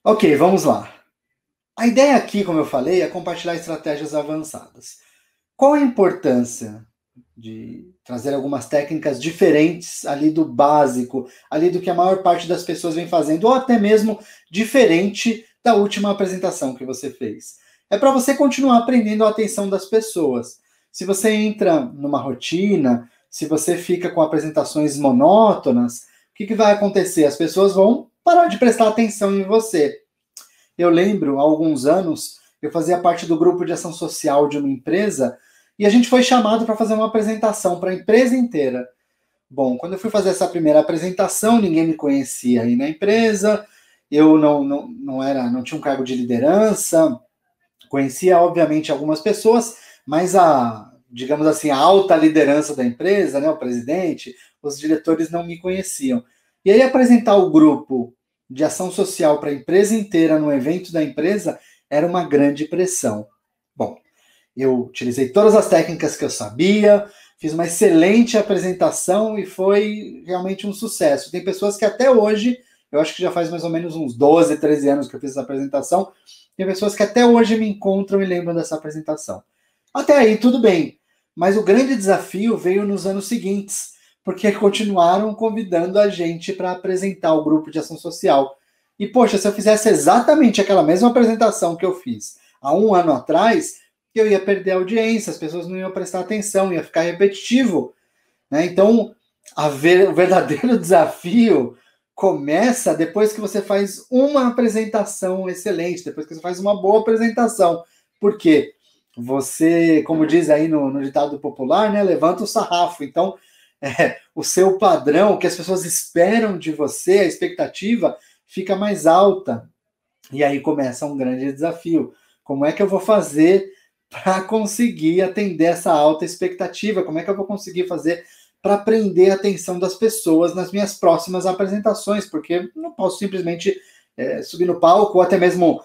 Ok, vamos lá. A ideia aqui, como eu falei, é compartilhar estratégias avançadas. Qual a importância de trazer algumas técnicas diferentes ali do básico, ali do que a maior parte das pessoas vem fazendo, ou até mesmo diferente da última apresentação que você fez? É para você continuar aprendendo a atenção das pessoas. Se você entra numa rotina, se você fica com apresentações monótonas, o que vai acontecer? As pessoas vão parar de prestar atenção em você. Eu lembro, há alguns anos, eu fazia parte do grupo de ação social de uma empresa e a gente foi chamado para fazer uma apresentação para a empresa inteira. Bom, quando eu fui fazer essa primeira apresentação, ninguém me conhecia aí na empresa, eu não tinha um cargo de liderança, conhecia obviamente algumas pessoas, mas digamos assim, a alta liderança da empresa, né, o presidente, os diretores não me conheciam. E aí apresentar o grupo de ação social para a empresa inteira no evento da empresa era uma grande pressão. Bom, eu utilizei todas as técnicas que eu sabia, fiz uma excelente apresentação e foi realmente um sucesso. Tem pessoas que até hoje, eu acho que já faz mais ou menos uns 12, 13 anos que eu fiz essa apresentação, tem pessoas que até hoje me encontram e lembram dessa apresentação. Até aí, tudo bem. Mas o grande desafio veio nos anos seguintes, porque continuaram convidando a gente para apresentar o grupo de ação social. E, poxa, se eu fizesse exatamente aquela mesma apresentação que eu fiz há um ano atrás, eu ia perder a audiência, as pessoas não iam prestar atenção, ia ficar repetitivo. Né? Então, o verdadeiro desafio começa depois que você faz uma apresentação excelente, depois que você faz uma boa apresentação. Por quê? Você, como diz aí no ditado popular, né, levanta o sarrafo. Então, o seu padrão, o que as pessoas esperam de você, a expectativa, fica mais alta. E aí começa um grande desafio. Como é que eu vou fazer para conseguir atender essa alta expectativa? Como é que eu vou conseguir fazer para prender a atenção das pessoas nas minhas próximas apresentações? Porque não posso simplesmente subir no palco ou até mesmo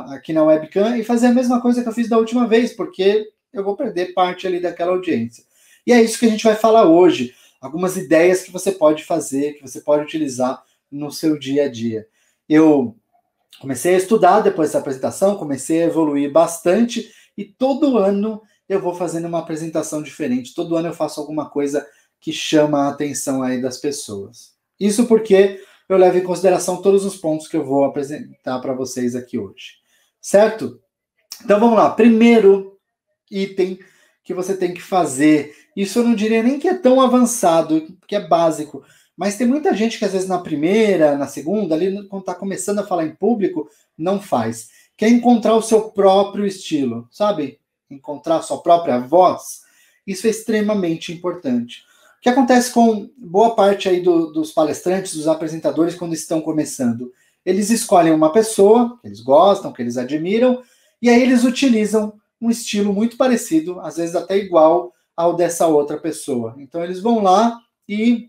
aqui na webcam e fazer a mesma coisa que eu fiz da última vez, porque eu vou perder parte ali daquela audiência. E é isso que a gente vai falar hoje. Algumas ideias que você pode fazer, que você pode utilizar no seu dia a dia. Eu comecei a estudar depois dessa apresentação, comecei a evoluir bastante e todo ano eu vou fazendo uma apresentação diferente. Todo ano eu faço alguma coisa que chama a atenção aí das pessoas. Isso porque eu levo em consideração todos os pontos que eu vou apresentar para vocês aqui hoje. Certo? Então vamos lá. Primeiro item que você tem que fazer. Isso eu não diria nem que é tão avançado, que é básico. Mas tem muita gente que às vezes na primeira, na segunda, ali quando está começando a falar em público, não faz. Quer encontrar o seu próprio estilo, sabe? Encontrar a sua própria voz. Isso é extremamente importante. O que acontece com boa parte aí dos palestrantes, dos apresentadores, quando estão começando? Eles escolhem uma pessoa que eles gostam, que eles admiram, e aí eles utilizam um estilo muito parecido, às vezes até igual ao dessa outra pessoa. Então eles vão lá e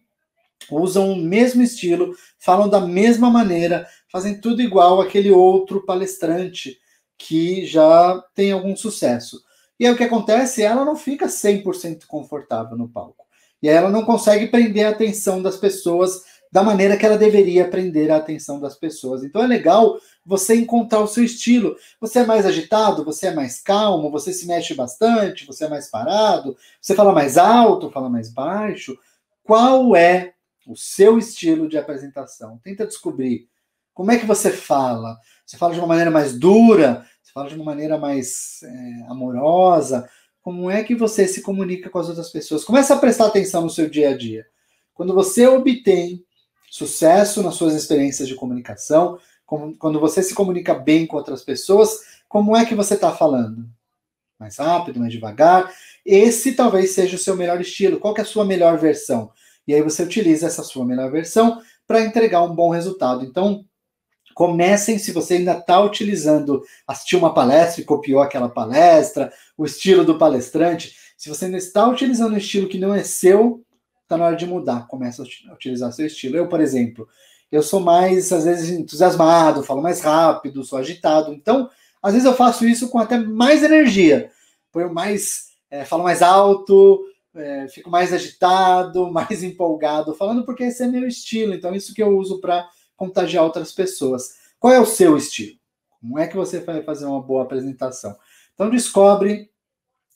usam o mesmo estilo, falam da mesma maneira, fazem tudo igual àquele outro palestrante que já tem algum sucesso. E aí o que acontece? Ela não fica 100% confortável no palco. E aí ela não consegue prender a atenção das pessoas da maneira que ela deveria prender a atenção das pessoas. Então é legal você encontrar o seu estilo. Você é mais agitado, você é mais calmo, você se mexe bastante, você é mais parado, você fala mais alto, fala mais baixo. Qual é o seu estilo de apresentação? Tenta descobrir como é que você fala. Você fala de uma maneira mais dura? Você fala de uma maneira mais amorosa? Como é que você se comunica com as outras pessoas? Começa a prestar atenção no seu dia a dia. Quando você obtém sucesso nas suas experiências de comunicação, quando você se comunica bem com outras pessoas, como é que você está falando? Mais rápido, mais devagar? Esse talvez seja o seu melhor estilo. Qual que é a sua melhor versão? E aí você utiliza essa sua melhor versão para entregar um bom resultado. Então, comecem, se você ainda está utilizando, assistiu uma palestra e copiou aquela palestra, o estilo do palestrante, se você ainda está utilizando um estilo que não é seu, está na hora de mudar, começa a utilizar seu estilo. Eu, por exemplo, eu sou mais, às vezes, entusiasmado, falo mais rápido, sou agitado, então, às vezes eu faço isso com até mais energia, falo mais alto, fico mais agitado, mais empolgado falando, porque esse é meu estilo, então isso que eu uso para contagiar outras pessoas. Qual é o seu estilo? Como é que você vai fazer uma boa apresentação? Então descobre,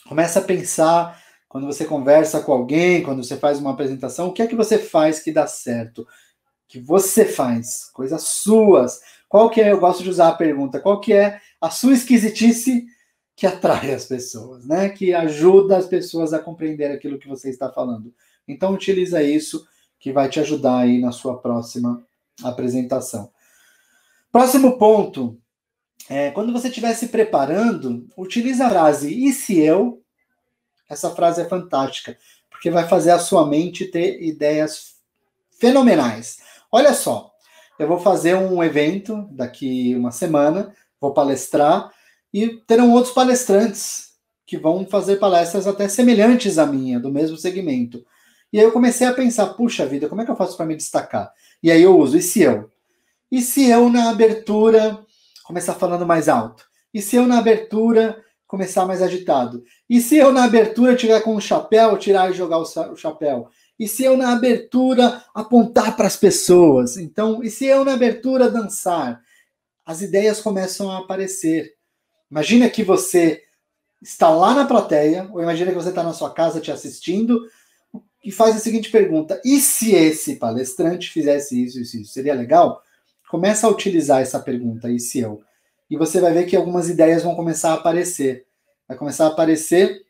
começa a pensar, quando você conversa com alguém, quando você faz uma apresentação, o que é que você faz que dá certo? Que você faz, coisas suas. Qual que é, eu gosto de usar a pergunta, qual que é a sua esquisitice que atrai as pessoas, né? Que ajuda as pessoas a compreender aquilo que você está falando. Então utiliza isso, que vai te ajudar aí na sua próxima apresentação. Próximo ponto, quando você estiver se preparando, utiliza a frase "e se eu?". Essa frase é fantástica, porque vai fazer a sua mente ter ideias fenomenais. Olha só, eu vou fazer um evento daqui uma semana, vou palestrar, e terão outros palestrantes que vão fazer palestras até semelhantes à minha, do mesmo segmento. E aí eu comecei a pensar, puxa vida, como é que eu faço para me destacar? E aí eu uso, e se eu? E se eu, na abertura, começar falando mais alto? E se eu, na abertura, começar mais agitado? E se eu, na abertura, tiver com um chapéu, tirar e jogar o chapéu? E se eu, na abertura, apontar para as pessoas? Então, e se eu, na abertura, dançar? As ideias começam a aparecer. Imagina que você está lá na plateia, ou imagina que você está na sua casa te assistindo, e faz a seguinte pergunta: e se esse palestrante fizesse isso, isso, isso? Seria legal? Começa a utilizar essa pergunta, e se eu? E você vai ver que algumas ideias vão começar a aparecer. Vai começar a aparecer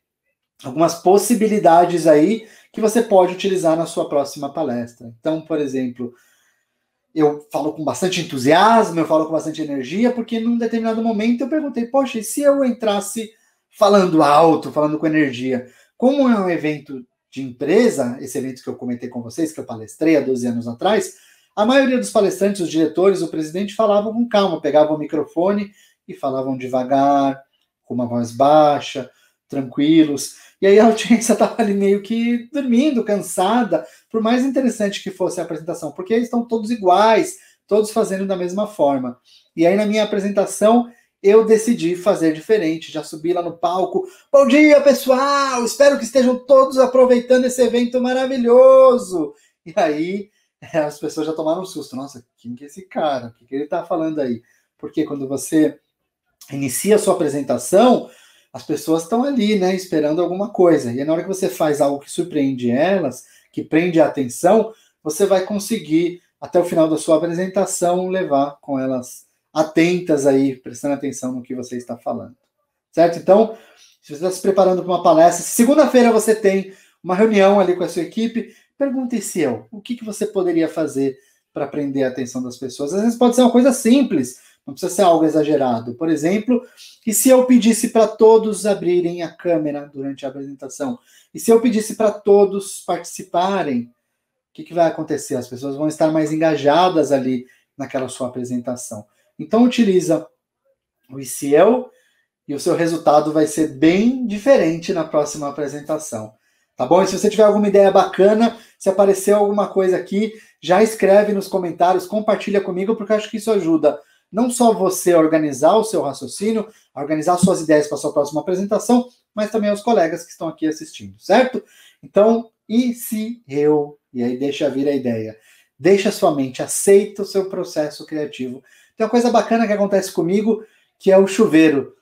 algumas possibilidades aí que você pode utilizar na sua próxima palestra. Então, por exemplo, eu falo com bastante entusiasmo, eu falo com bastante energia, porque num determinado momento eu perguntei, poxa, e se eu entrasse falando alto, falando com energia? Como é um evento de empresa, esse evento que eu comentei com vocês, que eu palestrei há 12 anos atrás, a maioria dos palestrantes, os diretores, o presidente, falavam com calma, pegavam o microfone e falavam devagar, com uma voz baixa, tranquilos. E aí a audiência estava ali meio que dormindo, cansada, por mais interessante que fosse a apresentação, porque eles estão todos iguais, todos fazendo da mesma forma. E aí na minha apresentação eu decidi fazer diferente, já subi lá no palco. Bom dia, pessoal! Espero que estejam todos aproveitando esse evento maravilhoso. E aí as pessoas já tomaram um susto. Nossa, quem que é esse cara? O que ele está falando aí? Porque quando você inicia a sua apresentação, as pessoas estão ali, né, esperando alguma coisa. E na hora que você faz algo que surpreende elas, que prende a atenção, você vai conseguir, até o final da sua apresentação, levar com elas atentas aí, prestando atenção no que você está falando. Certo? Então, se você está se preparando para uma palestra, segunda-feira você tem uma reunião ali com a sua equipe, pergunte se eu, o que você poderia fazer para prender a atenção das pessoas? Às vezes pode ser uma coisa simples, não precisa ser algo exagerado. Por exemplo, e se eu pedisse para todos abrirem a câmera durante a apresentação? E se eu pedisse para todos participarem? O que vai acontecer? As pessoas vão estar mais engajadas ali naquela sua apresentação. Então, utiliza o e se eu, e o seu resultado vai ser bem diferente na próxima apresentação. Tá bom? E se você tiver alguma ideia bacana, se apareceu alguma coisa aqui, já escreve nos comentários, compartilha comigo, porque eu acho que isso ajuda não só você a organizar o seu raciocínio, a organizar suas ideias para a sua próxima apresentação, mas também aos colegas que estão aqui assistindo, certo? Então, e se eu... E aí deixa vir a ideia. Deixa a sua mente, aceita o seu processo criativo. Tem uma coisa bacana que acontece comigo, que é o chuveiro.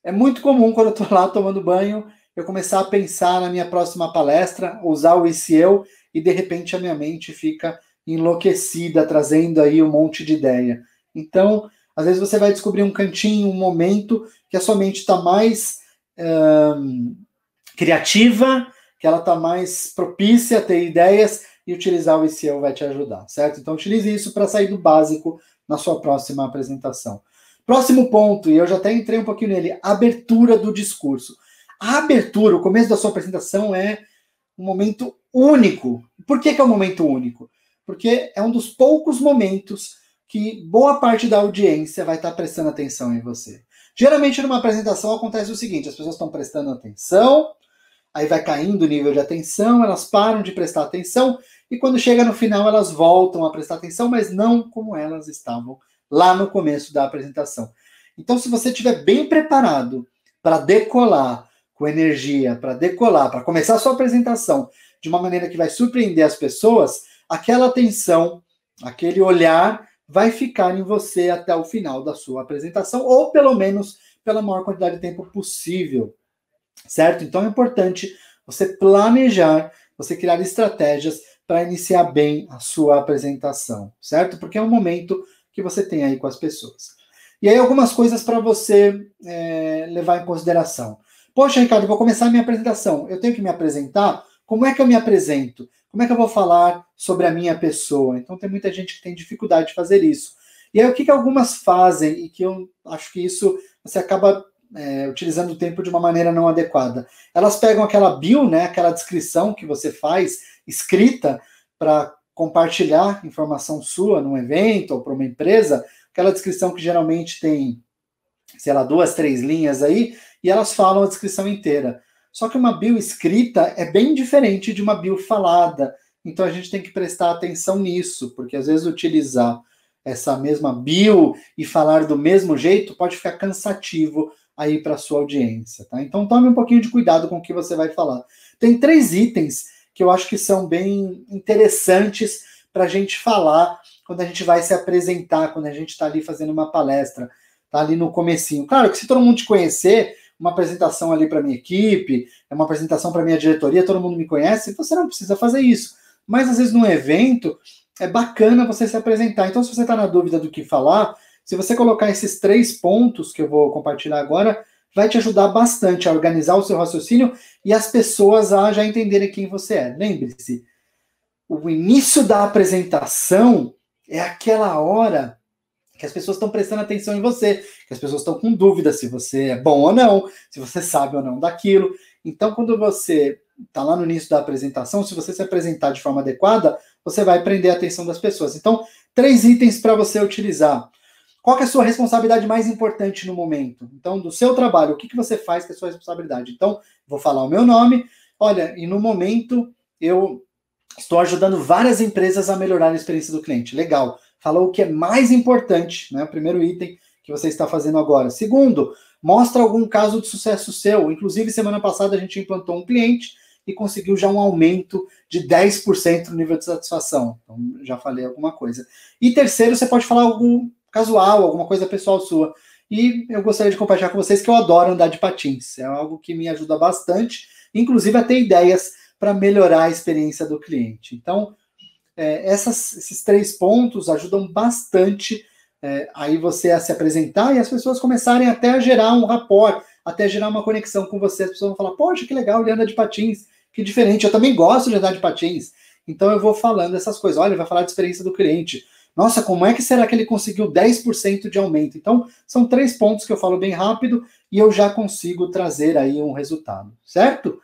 É muito comum, quando eu estou lá tomando banho, eu começar a pensar na minha próxima palestra, usar o e se eu, e de repente a minha mente fica enlouquecida, trazendo aí um monte de ideia. Então, às vezes você vai descobrir um cantinho, um momento que a sua mente está mais criativa, que ela está mais propícia a ter ideias, e utilizar o e se eu vai te ajudar, certo? Então, utilize isso para sair do básico na sua próxima apresentação. Próximo ponto, e eu já até entrei um pouquinho nele, abertura do discurso. A abertura, o começo da sua apresentação é um momento único. Por que é um momento único? Porque é um dos poucos momentos que boa parte da audiência vai estar prestando atenção em você. Geralmente, numa apresentação, acontece o seguinte, as pessoas estão prestando atenção, aí vai caindo o nível de atenção, elas param de prestar atenção, e quando chega no final, elas voltam a prestar atenção, mas não como elas estavam lá no começo da apresentação. Então, se você estiver bem preparado para decolar com energia, para decolar, para começar a sua apresentação de uma maneira que vai surpreender as pessoas, aquela atenção, aquele olhar vai ficar em você até o final da sua apresentação, ou pelo menos pela maior quantidade de tempo possível, certo? Então é importante você planejar, você criar estratégias para iniciar bem a sua apresentação, certo? Porque é um momento que você tem aí com as pessoas. E aí algumas coisas para você levar em consideração. Poxa, Ricardo, eu vou começar a minha apresentação. Eu tenho que me apresentar? Como é que eu me apresento? Como é que eu vou falar sobre a minha pessoa? Então tem muita gente que tem dificuldade de fazer isso. E aí o que algumas fazem, e que eu acho que isso você acaba utilizando o tempo de uma maneira não adequada. Elas pegam aquela bio, né, aquela descrição que você faz, escrita, para compartilhar informação sua num evento ou para uma empresa, aquela descrição que geralmente tem, sei lá, 2, 3 linhas aí, e elas falam a descrição inteira. Só que uma bio escrita é bem diferente de uma bio falada. Então a gente tem que prestar atenção nisso, porque às vezes utilizar essa mesma bio e falar do mesmo jeito pode ficar cansativo aí para sua audiência, tá? Então tome um pouquinho de cuidado com o que você vai falar. Tem 3 itens que eu acho que são bem interessantes para a gente falar quando a gente vai se apresentar, quando a gente está ali fazendo uma palestra, tá ali no comecinho. Claro que se todo mundo te conhecer, uma apresentação ali para minha equipe, uma apresentação para minha diretoria, todo mundo me conhece, você não precisa fazer isso. Mas às vezes num evento é bacana você se apresentar. Então se você está na dúvida do que falar, se você colocar esses 3 pontos que eu vou compartilhar agora, vai te ajudar bastante a organizar o seu raciocínio e as pessoas a já entenderem quem você é. Lembre-se, o início da apresentação é aquela hora que as pessoas estão prestando atenção em você, que as pessoas estão com dúvida se você é bom ou não, se você sabe ou não daquilo. Então, quando você está lá no início da apresentação, se você se apresentar de forma adequada, você vai prender a atenção das pessoas. Então, 3 itens para você utilizar. Qual que é a sua responsabilidade mais importante no momento? Então, do seu trabalho, o que você faz que é a sua responsabilidade? Então, vou falar o meu nome. Olha, e no momento eu estou ajudando várias empresas a melhorar a experiência do cliente. Legal. Falou o que é mais importante, né? O primeiro item que você está fazendo agora. Segundo, mostra algum caso de sucesso seu. Inclusive, semana passada a gente implantou um cliente e conseguiu já um aumento de 10% no nível de satisfação. Então, já falei alguma coisa. E terceiro, você pode falar algum casual, alguma coisa pessoal sua. E eu gostaria de compartilhar com vocês que eu adoro andar de patins. É algo que me ajuda bastante, inclusive a ter ideias para melhorar a experiência do cliente. Então, esses 3 pontos ajudam bastante aí você a se apresentar e as pessoas começarem até a gerar um rapport, até gerar uma conexão com você. As pessoas vão falar, poxa, que legal, ele anda de patins, que diferente, eu também gosto de andar de patins. Então eu vou falando essas coisas. Olha, ele vai falar de experiência do cliente. Nossa, como é que será que ele conseguiu 10% de aumento? Então, são 3 pontos que eu falo bem rápido e eu já consigo trazer aí um resultado, certo?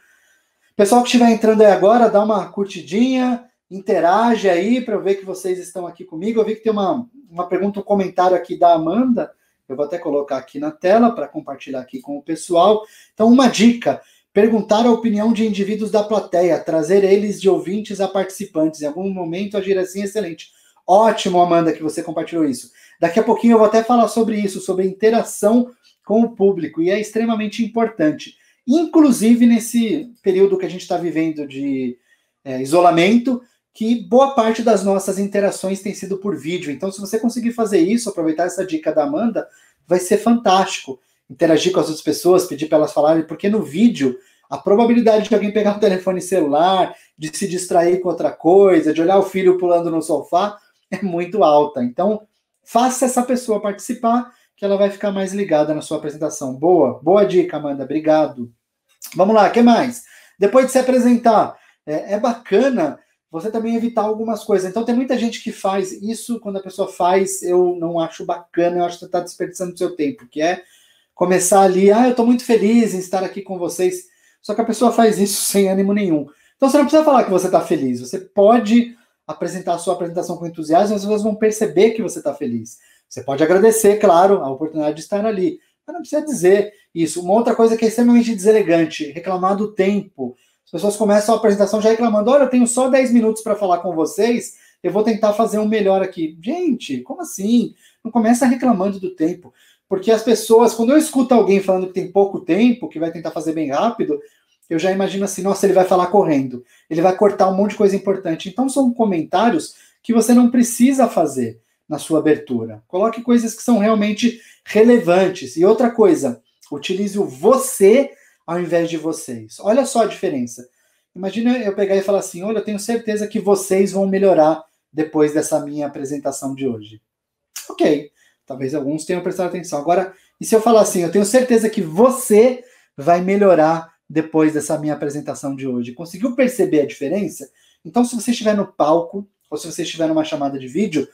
Pessoal que estiver entrando aí agora, dá uma curtidinha, interage aí para eu ver que vocês estão aqui comigo. Eu vi que tem uma pergunta, um comentário aqui da Amanda. Eu vou até colocar aqui na tela para compartilhar aqui com o pessoal. Então, uma dica: perguntar a opinião de indivíduos da plateia, trazer eles de ouvintes a participantes. Em algum momento agir assim é excelente. Ótimo, Amanda, que você compartilhou isso. Daqui a pouquinho eu vou até falar sobre isso, sobre interação com o público, e é extremamente importante. Inclusive nesse período que a gente está vivendo de isolamento, que boa parte das nossas interações tem sido por vídeo. Então, se você conseguir fazer isso, aproveitar essa dica da Amanda, vai ser fantástico. Interagir com as outras pessoas, pedir para elas falarem, porque no vídeo, a probabilidade de alguém pegar o telefone celular, de se distrair com outra coisa, de olhar o filho pulando no sofá, é muito alta. Então, faça essa pessoa participar, que ela vai ficar mais ligada na sua apresentação. Boa dica, Amanda, obrigado. Vamos lá, o que mais? Depois de se apresentar, é bacana você também evitar algumas coisas. Então, tem muita gente que faz isso, quando a pessoa faz, eu não acho bacana, eu acho que você está desperdiçando o seu tempo, que é começar ali, eu estou muito feliz em estar aqui com vocês, só que a pessoa faz isso sem ânimo nenhum. Então, você não precisa falar que você está feliz, você pode apresentar a sua apresentação com entusiasmo, as pessoas vão perceber que você está feliz. Você pode agradecer, claro, a oportunidade de estar ali, mas não precisa dizer isso. Uma outra coisa que é extremamente deselegante, reclamar do tempo. As pessoas começam a apresentação já reclamando, olha, eu tenho só 10 minutos para falar com vocês, eu vou tentar fazer um melhor aqui. Gente, como assim? Não começa reclamando do tempo. Porque as pessoas, quando eu escuto alguém falando que tem pouco tempo, que vai tentar fazer bem rápido, eu já imagino assim, nossa, ele vai falar correndo, ele vai cortar um monte de coisa importante. Então são comentários que você não precisa fazer. na sua abertura. Coloque coisas que são realmente relevantes. E outra coisa, utilize o você ao invés de vocês. Olha só a diferença. Imagina eu pegar e falar assim, olha, eu tenho certeza que vocês vão melhorar depois dessa minha apresentação de hoje. Ok, talvez alguns tenham prestado atenção. Agora, e se eu falar assim, eu tenho certeza que você vai melhorar depois dessa minha apresentação de hoje? Conseguiu perceber a diferença? Então, se você estiver no palco, ou se você estiver numa chamada de vídeo,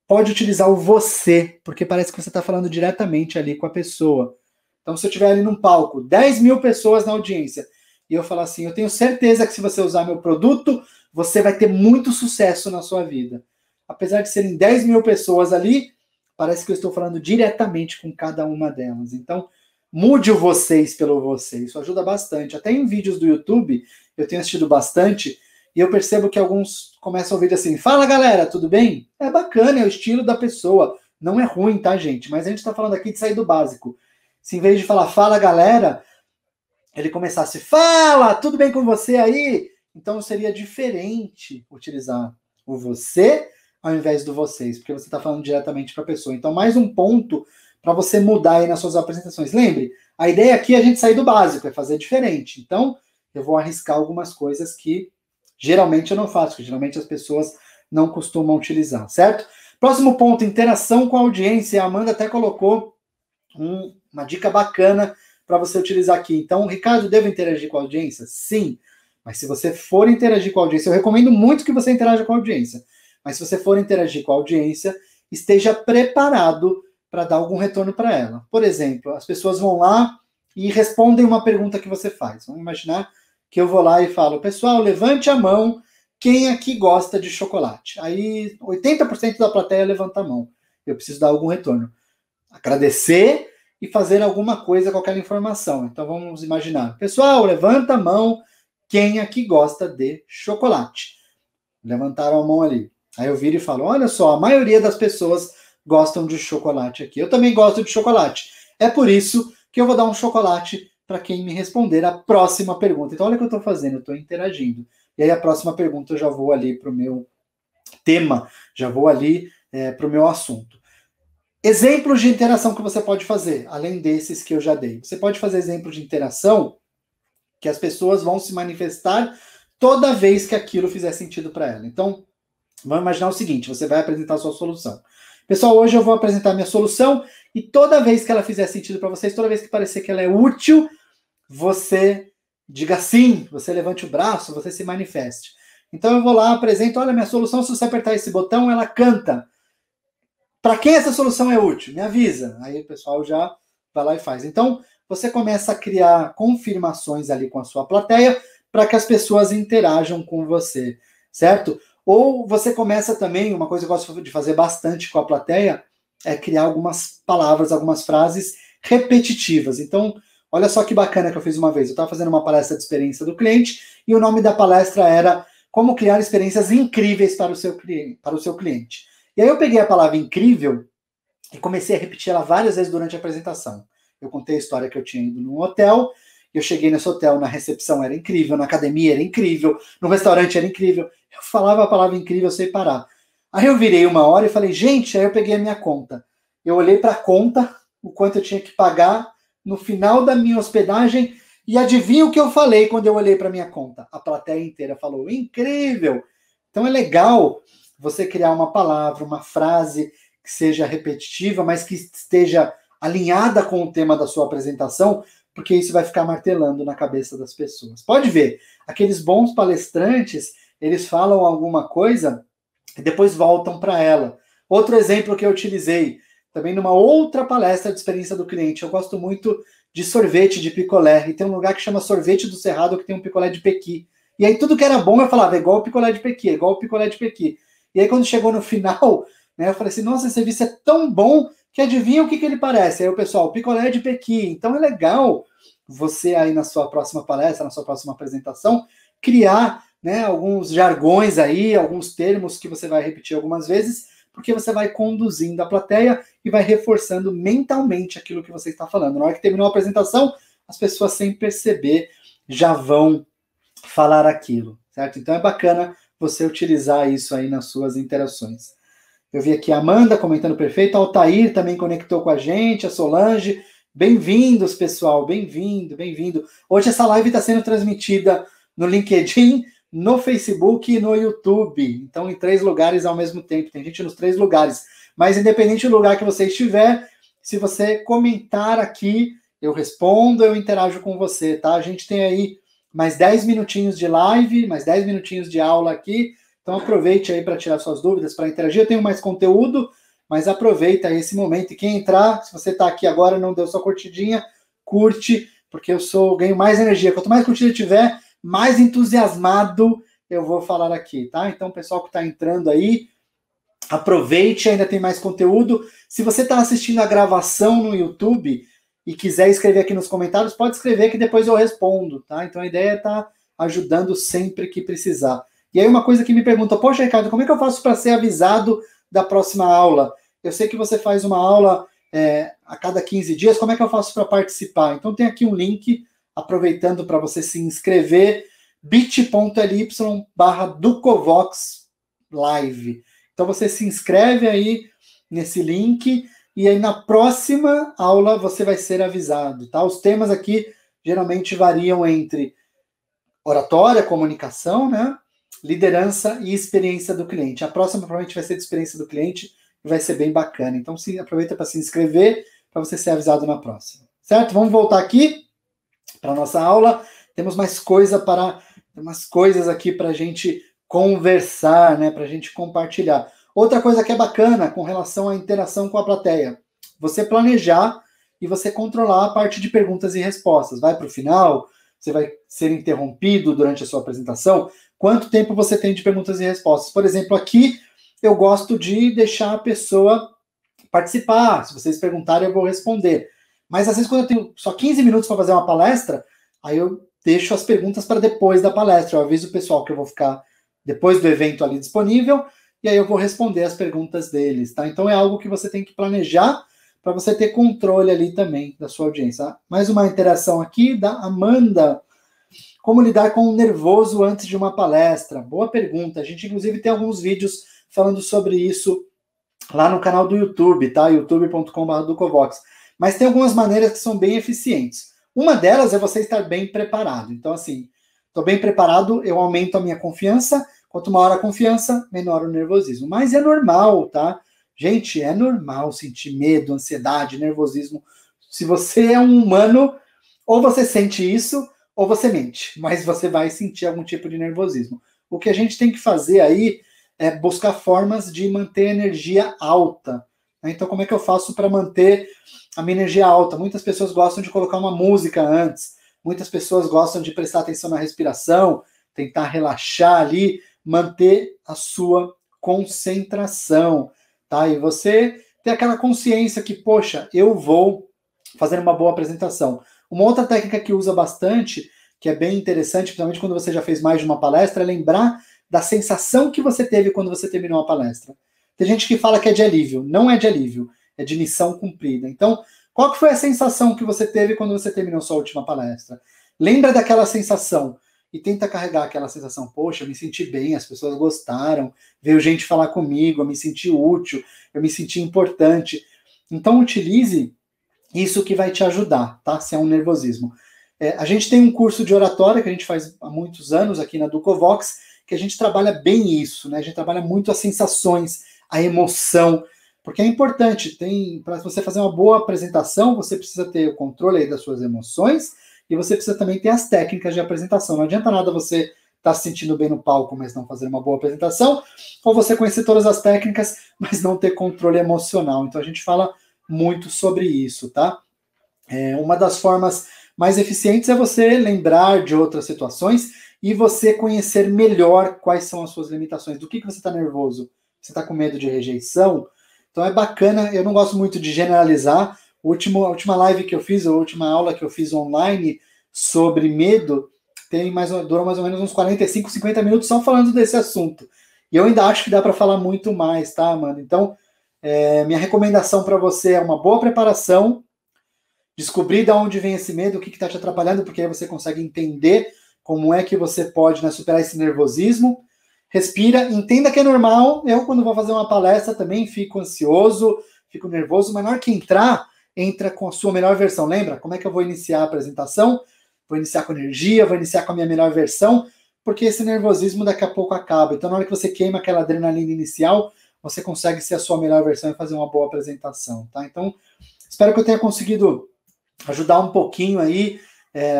pode utilizar o você, porque parece que você está falando diretamente ali com a pessoa. Então, se eu estiver ali num palco, 10 mil pessoas na audiência, e eu falar assim, eu tenho certeza que se você usar meu produto, você vai ter muito sucesso na sua vida. Apesar de serem 10 mil pessoas ali, parece que eu estou falando diretamente com cada uma delas. Então, mude o vocês pelo você. Isso ajuda bastante. Até em vídeos do YouTube, eu tenho assistido bastante, e eu percebo que alguns começam a ouvir assim, fala galera, tudo bem? É bacana, é o estilo da pessoa. Não é ruim, tá, gente? Mas a gente está falando aqui de sair do básico. Se em vez de falar fala galera, ele começasse, fala, tudo bem com você aí? Então seria diferente utilizar o você ao invés do vocês, porque você está falando diretamente para a pessoa. Então, mais um ponto para você mudar aí nas suas apresentações. Lembre, a ideia aqui é a gente sair do básico, é fazer diferente. Então, eu vou arriscar algumas coisas que geralmente eu não faço, que geralmente as pessoas não costumam utilizar, certo? Próximo ponto, interação com a audiência. A Amanda até colocou uma dica bacana para você utilizar aqui. Então, Ricardo, devo interagir com a audiência? Sim. Mas se você for interagir com a audiência, eu recomendo muito que você interaja com a audiência. Mas se você for interagir com a audiência, esteja preparado para dar algum retorno para ela. Por exemplo, as pessoas vão lá e respondem uma pergunta que você faz. Vamos imaginar que eu vou lá e falo, pessoal, levante a mão quem aqui gosta de chocolate. Aí 80% da plateia levanta a mão. Eu preciso dar algum retorno. Agradecer e fazer alguma coisa com aquela informação. Então vamos imaginar. Pessoal, levanta a mão quem aqui gosta de chocolate. Levantaram a mão ali. Aí eu viro e falo, olha só, a maioria das pessoas gostam de chocolate aqui. Eu também gosto de chocolate. É por isso que eu vou dar um chocolate para quem me responder a próxima pergunta. Então olha o que eu estou fazendo, eu estou interagindo. E aí a próxima pergunta eu já vou ali para o meu tema, já vou ali para o meu assunto. Exemplos de interação que você pode fazer, além desses que eu já dei. Você pode fazer exemplos de interação que as pessoas vão se manifestar toda vez que aquilo fizer sentido para ela. Então, vamos imaginar o seguinte, você vai apresentar a sua solução. Pessoal, hoje eu vou apresentar a minha solução e toda vez que ela fizer sentido para vocês, toda vez que parecer que ela é útil, você diga sim, você levante o braço, você se manifeste. Então eu vou lá, apresento, olha, minha solução, se você apertar esse botão, ela canta. Para quem essa solução é útil? Me avisa. Aí o pessoal já vai lá e faz. Então, você começa a criar confirmações ali com a sua plateia para que as pessoas interajam com você, certo? Ou você começa também, uma coisa que eu gosto de fazer bastante com a plateia, é criar algumas palavras, algumas frases repetitivas. Então, olha só que bacana que eu fiz uma vez. Eu estava fazendo uma palestra de experiência do cliente e o nome da palestra era Como Criar Experiências Incríveis para o seu cliente. E aí eu peguei a palavra incrível e comecei a repetir ela várias vezes durante a apresentação. Eu contei a história que eu tinha ido num hotel, eu cheguei nesse hotel, na recepção era incrível, na academia era incrível, no restaurante era incrível. Eu falava a palavra incrível sem parar. Aí eu virei uma hora e falei, gente, aí eu peguei a minha conta. Eu olhei para a conta, o quanto eu tinha que pagar no final da minha hospedagem, e adivinha o que eu falei quando eu olhei para a minha conta? A plateia inteira falou, incrível! Então é legal você criar uma palavra, uma frase que seja repetitiva, mas que esteja alinhada com o tema da sua apresentação, porque isso vai ficar martelando na cabeça das pessoas. Pode ver, aqueles bons palestrantes, eles falam alguma coisa e depois voltam para ela. Outro exemplo que eu utilizei, também numa outra palestra de experiência do cliente, eu gosto muito de sorvete de picolé, e tem um lugar que chama Sorvete do Cerrado, que tem um picolé de Pequi. E aí tudo que era bom eu falava, é igual o picolé de Pequi, é igual o picolé de Pequi. E aí quando chegou no final, né, eu falei assim, nossa, esse serviço é tão bom que adivinha o que ele parece? Aí o pessoal, picolé de Pequi. Então é legal você aí na sua próxima palestra, na sua próxima apresentação, criar, né, alguns jargões aí, alguns termos que você vai repetir algumas vezes, porque você vai conduzindo a plateia e vai reforçando mentalmente aquilo que você está falando. Na hora que terminou a apresentação, as pessoas sem perceber já vão falar aquilo, certo? Então é bacana você utilizar isso aí nas suas interações. Eu vi aqui a Amanda comentando perfeito, a Altair também conectou com a gente, a Solange. Bem-vindos, pessoal, bem-vindo, bem-vindo. Hoje essa live está sendo transmitida no LinkedIn, no Facebook e no YouTube. Então, em 3 lugares ao mesmo tempo. Tem gente nos 3 lugares. Mas, independente do lugar que você estiver, se você comentar aqui, eu respondo, eu interajo com você, tá? A gente tem aí mais 10 minutinhos de live, mais 10 minutinhos de aula aqui. Então, aproveite aí para tirar suas dúvidas, para interagir. Eu tenho mais conteúdo, mas aproveita esse momento. E quem entrar, se você está aqui agora e não deu sua curtidinha, curte, porque eu ganho mais energia. Quanto mais curtida tiver, mais entusiasmado eu vou falar aqui, tá? Então, pessoal que está entrando aí, aproveite, ainda tem mais conteúdo. Se você está assistindo a gravação no YouTube e quiser escrever aqui nos comentários, pode escrever que depois eu respondo, tá? Então, a ideia é estar ajudando sempre que precisar. E aí uma coisa que me pergunta, poxa, Ricardo, como é que eu faço para ser avisado da próxima aula? Eu sei que você faz uma aula a cada 15 dias, como é que eu faço para participar? Então tem aqui um link, aproveitando para você se inscrever, bit.ly/Ducovox Live. Então você se inscreve aí nesse link e aí na próxima aula você vai ser avisado, tá? Os temas aqui geralmente variam entre oratória, comunicação, né? Liderança e experiência do cliente. A próxima provavelmente vai ser de experiência do cliente e vai ser bem bacana. Então, aproveita para se inscrever para você ser avisado na próxima. Certo? Vamos voltar aqui para a nossa aula. Temos mais umas coisas aqui para a gente conversar, né? Para a gente compartilhar. Outra coisa que é bacana com relação à interação com a plateia. Você planejar e você controlar a parte de perguntas e respostas. Vai para o final, você vai ser interrompido durante a sua apresentação. Quanto tempo você tem de perguntas e respostas? Por exemplo, aqui eu gosto de deixar a pessoa participar. Se vocês perguntarem, eu vou responder. Mas às vezes, quando eu tenho só 15 minutos para fazer uma palestra, aí eu deixo as perguntas para depois da palestra. Eu aviso o pessoal que eu vou ficar depois do evento ali disponível, e aí eu vou responder as perguntas deles, tá? Então é algo que você tem que planejar para você ter controle ali também da sua audiência. Mais uma interação aqui da Amanda. Como lidar com o nervoso antes de uma palestra? Boa pergunta. A gente, inclusive, tem alguns vídeos falando sobre isso lá no canal do YouTube, tá? youtube.com/Ducovox. Mas tem algumas maneiras que são bem eficientes. Uma delas é você estar bem preparado. Então, assim, estou bem preparado, eu aumento a minha confiança. Quanto maior a confiança, menor o nervosismo. Mas é normal, tá? Gente, é normal sentir medo, ansiedade, nervosismo. Se você é um humano, ou você sente isso, ou você mente, mas você vai sentir algum tipo de nervosismo. O que a gente tem que fazer aí é buscar formas de manter a energia alta. Então, como é que eu faço para manter a minha energia alta? Muitas pessoas gostam de colocar uma música antes, muitas pessoas gostam de prestar atenção na respiração, tentar relaxar ali, manter a sua concentração, tá? E você ter aquela consciência que, poxa, eu vou fazer uma boa apresentação. Uma outra técnica que usa bastante, que é bem interessante, principalmente quando você já fez mais de uma palestra, é lembrar da sensação que você teve quando você terminou a palestra. Tem gente que fala que é de alívio. Não é de alívio, é de missão cumprida. Então, qual que foi a sensação que você teve quando você terminou sua última palestra? Lembra daquela sensação e tenta carregar aquela sensação. Poxa, eu me senti bem, as pessoas gostaram, veio gente falar comigo, eu me senti útil, eu me senti importante. Então, utilize isso que vai te ajudar, tá? Se é um nervosismo. A gente tem um curso de oratória que a gente faz há muitos anos aqui na Ducovox, que a gente trabalha bem isso, né? A gente trabalha muito as sensações, a emoção, porque é importante, para você fazer uma boa apresentação, você precisa ter o controle aí das suas emoções e você precisa também ter as técnicas de apresentação. Não adianta nada você estar se sentindo bem no palco, mas não fazer uma boa apresentação, ou você conhecer todas as técnicas, mas não ter controle emocional. Então a gente fala muito sobre isso, tá? Uma das formas mais eficientes é você lembrar de outras situações e você conhecer melhor quais são as suas limitações. Do que você está nervoso? Você está com medo de rejeição? Então é bacana, eu não gosto muito de generalizar. A última live que eu fiz, a última aula que eu fiz online sobre medo, durou mais ou menos uns 45, 50 minutos só falando desse assunto. E eu ainda acho que dá para falar muito mais, tá, mano? Então, minha recomendação para você é uma boa preparação, descobrir de onde vem esse medo, o que está te atrapalhando, porque aí você consegue entender como é que você pode, né, superar esse nervosismo. respira, entenda que é normal. Eu, quando vou fazer uma palestra, também fico ansioso, fico nervoso, mas na hora que entrar, entra com a sua melhor versão. Lembra? Como é que eu vou iniciar a apresentação? Vou iniciar com energia, vou iniciar com a minha melhor versão, porque esse nervosismo daqui a pouco acaba. Então, na hora que você queima aquela adrenalina inicial, você consegue ser a sua melhor versão e fazer uma boa apresentação, tá? Então, espero que eu tenha conseguido ajudar um pouquinho aí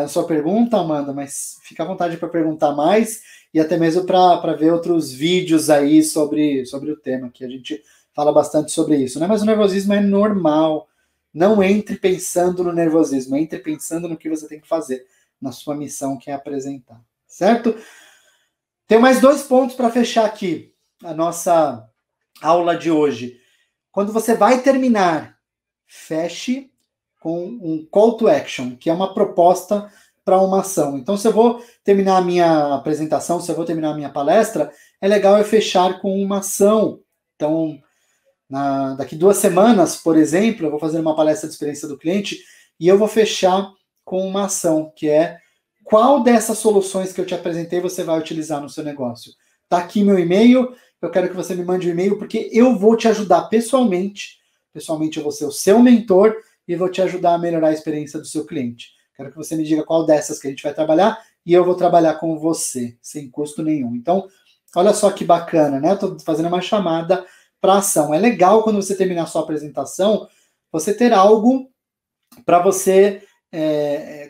a sua pergunta, Amanda, mas fica à vontade para perguntar mais e até mesmo para ver outros vídeos aí sobre o tema, que a gente fala bastante sobre isso, né? Mas o nervosismo é normal. Não entre pensando no nervosismo, entre pensando no que você tem que fazer, na sua missão, que é apresentar, certo? Tem mais 2 pontos para fechar aqui a nossa aula de hoje. Quando você vai terminar, feche com um call to action, que é uma proposta para uma ação. Então, se eu vou terminar a minha apresentação, se eu vou terminar a minha palestra, é legal eu fechar com uma ação. Então, daqui 2 semanas, por exemplo, eu vou fazer uma palestra de experiência do cliente e eu vou fechar com uma ação, que é qual dessas soluções que eu te apresentei você vai utilizar no seu negócio. Tá aqui meu e-mail, eu quero que você me mande um e-mail, porque eu vou te ajudar pessoalmente. Pessoalmente, eu vou ser o seu mentor e vou te ajudar a melhorar a experiência do seu cliente. Quero que você me diga qual dessas que a gente vai trabalhar e eu vou trabalhar com você, sem custo nenhum. Então, olha só que bacana, né? Estou fazendo uma chamada para ação. É legal quando você terminar a sua apresentação, você ter algo para você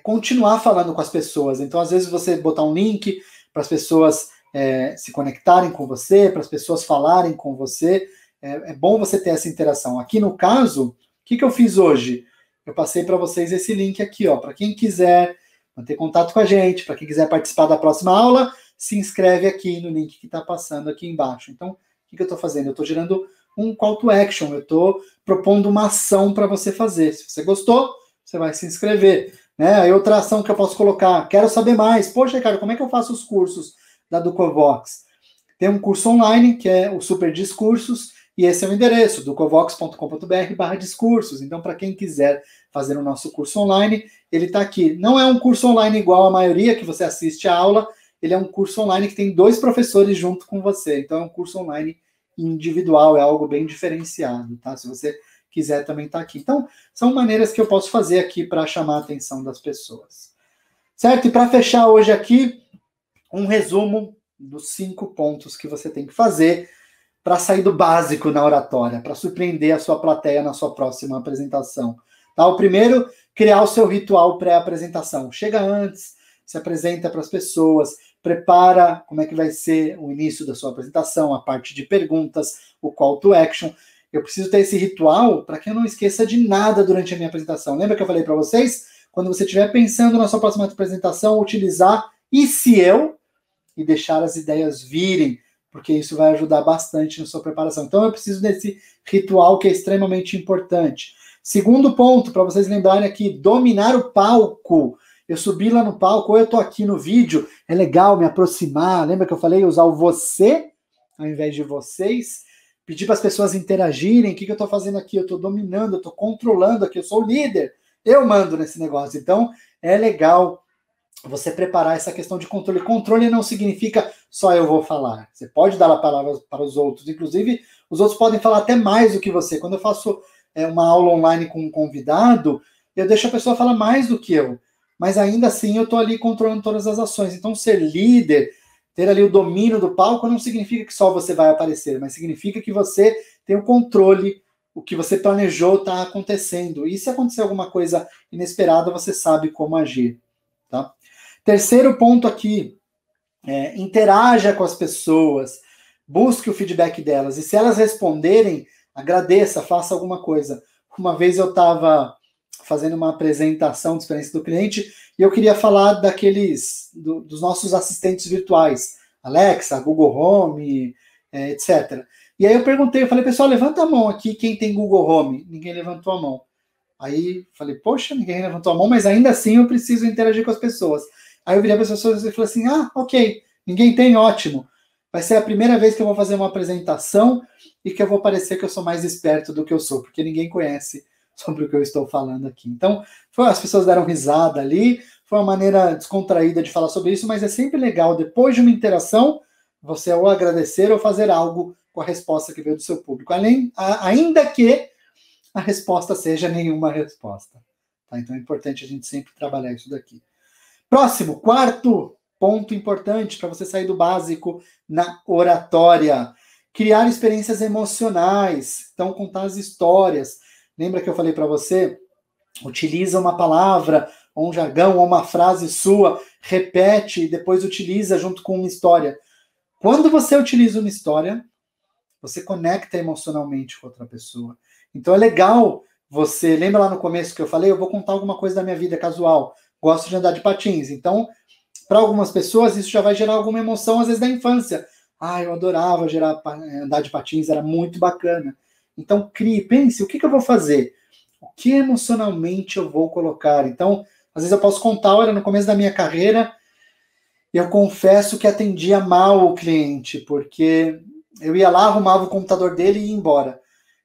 continuar falando com as pessoas. Então, às vezes, você botar um link para as pessoas se conectarem com você, para as pessoas falarem com você. É bom você ter essa interação. Aqui no caso, o que eu fiz hoje? Eu passei para vocês esse link aqui, ó, para quem quiser manter contato com a gente, para quem quiser participar da próxima aula, se inscreve aqui no link que está passando aqui embaixo. Então, o que eu estou fazendo? Eu estou gerando um call to action, eu estou propondo uma ação para você fazer. Se você gostou, você vai se inscrever. Né? Aí outra ação que eu posso colocar, quero saber mais. Poxa, Ricardo, como é que eu faço os cursos da Ducovox? Tem um curso online, que é o Super Discursos, e esse é o endereço, ducovox.com.br/discursos. Então, para quem quiser fazer o nosso curso online, ele está aqui. Não é um curso online igual a maioria que você assiste a aula, ele é um curso online que tem 2 professores junto com você. Então, é um curso online individual, é algo bem diferenciado, tá? Se você quiser também tá aqui. Então, são maneiras que eu posso fazer aqui para chamar a atenção das pessoas. Certo? E para fechar hoje aqui, um resumo dos 5 pontos que você tem que fazer para sair do básico na oratória, para surpreender a sua plateia na sua próxima apresentação. Tá? O primeiro, criar o seu ritual pré-apresentação. Chega antes, se apresenta para as pessoas, prepara como é que vai ser o início da sua apresentação, a parte de perguntas, o call to action. Eu preciso ter esse ritual para que eu não esqueça de nada durante a minha apresentação. Lembra que eu falei para vocês? Quando você estiver pensando na sua próxima apresentação, utilizar "e se eu" e deixar as ideias virem, porque isso vai ajudar bastante na sua preparação. Então, eu preciso desse ritual que é extremamente importante. Segundo ponto, para vocês lembrarem aqui, dominar o palco. Eu subi lá no palco, ou eu estou aqui no vídeo, é legal me aproximar. Lembra que eu falei usar o você, ao invés de vocês? Pedir para as pessoas interagirem. O que eu estou fazendo aqui? Eu estou dominando, eu estou controlando aqui, eu sou o líder. Eu mando nesse negócio. Então, é legal você preparar essa questão de controle. Controle não significa só eu vou falar. Você pode dar a palavra para os outros. Inclusive, os outros podem falar até mais do que você. Quando eu faço uma aula online com um convidado, eu deixo a pessoa falar mais do que eu. Mas ainda assim, eu estou ali controlando todas as ações. Então, ser líder, ter ali o domínio do palco, não significa que só você vai aparecer, mas significa que você tem o controle, o que você planejou está acontecendo. E se acontecer alguma coisa inesperada, você sabe como agir. Tá? Terceiro ponto aqui, interaja com as pessoas, busque o feedback delas, e se elas responderem, agradeça, faça alguma coisa. Uma vez eu estava fazendo uma apresentação de experiência do cliente e eu queria falar dos nossos assistentes virtuais, Alexa, Google Home, etc. E aí eu falei, pessoal, levanta a mão aqui quem tem Google Home. Ninguém levantou a mão. Aí falei, poxa, ninguém levantou a mão, mas ainda assim eu preciso interagir com as pessoas. Aí eu virei para as pessoas e falei assim, ok, ninguém tem, ótimo. Vai ser a primeira vez que eu vou fazer uma apresentação e que eu vou parecer que eu sou mais esperto do que eu sou, porque ninguém conhece sobre o que eu estou falando aqui. Então, as pessoas deram risada ali, foi uma maneira descontraída de falar sobre isso, mas é sempre legal, depois de uma interação, você ou agradecer ou fazer algo com a resposta que veio do seu público, ainda que a resposta seja nenhuma resposta. Tá? Então é importante a gente sempre trabalhar isso daqui. Próximo, quarto ponto importante para você sair do básico na oratória. Criar experiências emocionais. Então, contar as histórias. Lembra que eu falei para você? Utiliza uma palavra, ou um jargão, ou uma frase sua, repete e depois utiliza junto com uma história. Quando você utiliza uma história, você conecta emocionalmente com outra pessoa. Então é legal você... Lembra lá no começo que eu falei? Eu vou contar alguma coisa da minha vida casual. Gosto de andar de patins. Então, para algumas pessoas, isso já vai gerar alguma emoção, às vezes, da infância. Ah, eu adorava andar de patins, era muito bacana. Então, pense, o que eu vou fazer? O que emocionalmente eu vou colocar? Então, às vezes eu posso contar, olha, no começo da minha carreira, eu confesso que atendia mal o cliente, porque eu ia lá, arrumava o computador dele e ia embora.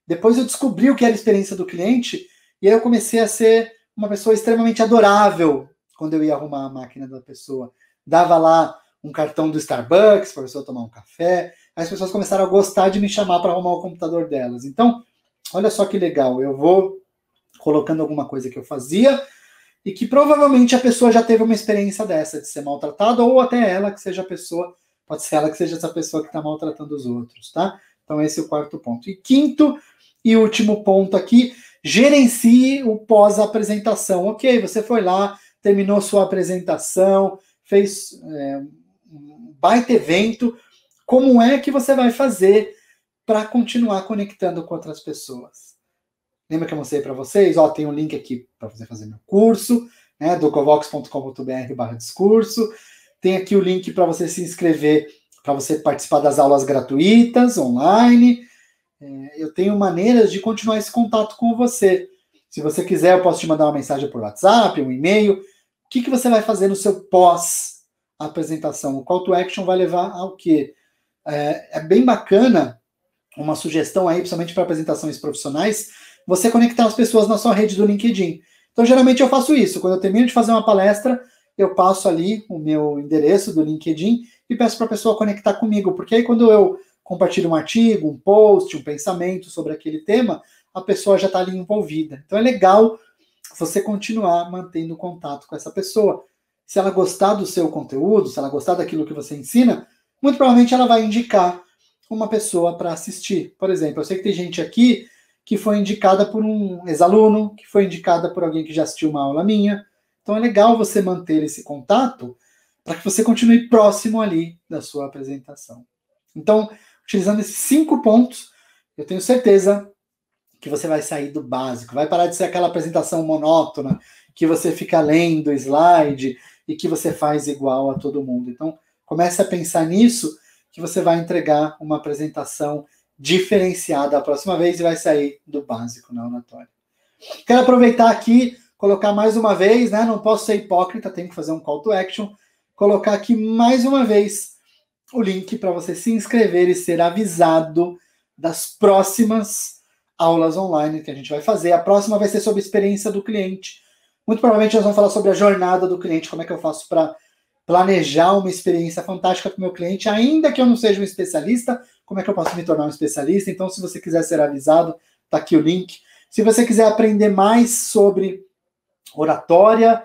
Depois eu descobri o que era a experiência do cliente, e aí eu comecei a ser uma pessoa extremamente adorável quando eu ia arrumar a máquina da pessoa. Dava lá um cartão do Starbucks para a pessoa tomar um café, aí as pessoas começaram a gostar de me chamar para arrumar o computador delas. Então, olha só que legal, eu vou colocando alguma coisa que eu fazia e que provavelmente a pessoa já teve uma experiência dessa, de ser maltratada, ou até ela que seja a pessoa, pode ser ela que seja essa pessoa que está maltratando os outros, tá? Então esse é o quarto ponto. E quinto e último ponto aqui, gerencie o pós-apresentação. Ok, você foi lá, terminou sua apresentação, fez um baita evento, como é que você vai fazer para continuar conectando com outras pessoas? Lembra que eu mostrei para vocês? Ó, tem um link aqui para você fazer meu curso, né, docovox.com.br/discurso. Tem aqui o link para você se inscrever, para você participar das aulas gratuitas, online. Eu tenho maneiras de continuar esse contato com você. Se você quiser, eu posso te mandar uma mensagem por WhatsApp, um e-mail. O que você vai fazer no seu pós-apresentação? O call to action vai levar ao quê? É bem bacana, uma sugestão aí, principalmente para apresentações profissionais, você conectar as pessoas na sua rede do LinkedIn. Então, geralmente eu faço isso. Quando eu termino de fazer uma palestra, eu passo ali o meu endereço do LinkedIn e peço para a pessoa conectar comigo, porque aí quando eu compartilho um artigo, um post, um pensamento sobre aquele tema, a pessoa já está ali envolvida. Então é legal você continuar mantendo contato com essa pessoa. Se ela gostar do seu conteúdo, se ela gostar daquilo que você ensina, muito provavelmente ela vai indicar uma pessoa para assistir. Por exemplo, eu sei que tem gente aqui que foi indicada por um ex-aluno, que foi indicada por alguém que já assistiu uma aula minha. Então é legal você manter esse contato para que você continue próximo ali da sua apresentação. Então, utilizando esses 5 pontos, eu tenho certeza que você vai sair do básico, vai parar de ser aquela apresentação monótona, que você fica lendo slide e que você faz igual a todo mundo. Então, comece a pensar nisso, que você vai entregar uma apresentação diferenciada a próxima vez e vai sair do básico na oratória. Quero aproveitar aqui, colocar mais uma vez, né? Não posso ser hipócrita, tenho que fazer um call to action, colocar aqui mais uma vez o link para você se inscrever e ser avisado das próximas aulas online que a gente vai fazer. A próxima vai ser sobre a experiência do cliente. Muito provavelmente nós vamos falar sobre a jornada do cliente, como é que eu faço para planejar uma experiência fantástica para o meu cliente, ainda que eu não seja um especialista, como é que eu posso me tornar um especialista? Então, se você quiser ser avisado, está aqui o link. Se você quiser aprender mais sobre oratória,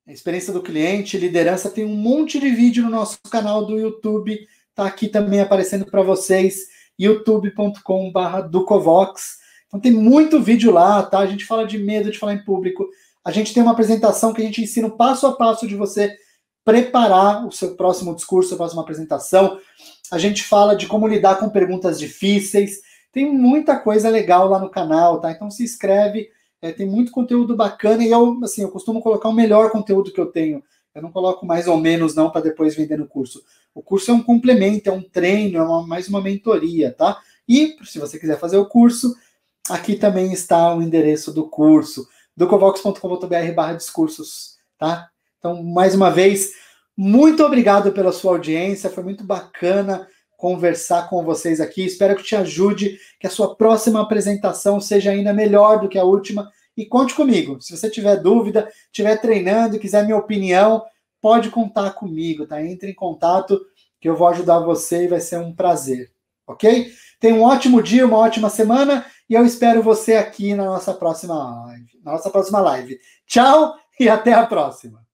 experiência do cliente, liderança, tem um monte de vídeo no nosso canal do YouTube, está aqui também aparecendo para vocês, youtube.com/ducovox. Então tem muito vídeo lá, tá? A gente fala de medo de falar em público, a gente tem uma apresentação que a gente ensina o passo a passo de você preparar o seu próximo discurso, a próxima apresentação. A gente fala de como lidar com perguntas difíceis. Tem muita coisa legal lá no canal, tá? Então se inscreve, tem muito conteúdo bacana e eu costumo colocar o melhor conteúdo que eu tenho. Eu não coloco mais ou menos não para depois vender no curso. O curso é um complemento, é um treino, mais uma mentoria, tá? E se você quiser fazer o curso, aqui também está o endereço do curso, docovox.com.br/discursos, tá? Então, mais uma vez, muito obrigado pela sua audiência, foi muito bacana conversar com vocês aqui, espero que te ajude, que a sua próxima apresentação seja ainda melhor do que a última, e conte comigo, se você tiver dúvida, estiver treinando e quiser minha opinião, pode contar comigo, tá? Entre em contato, que eu vou ajudar você e vai ser um prazer, ok? Tenha um ótimo dia, uma ótima semana e eu espero você aqui na nossa próxima live. Tchau e até a próxima.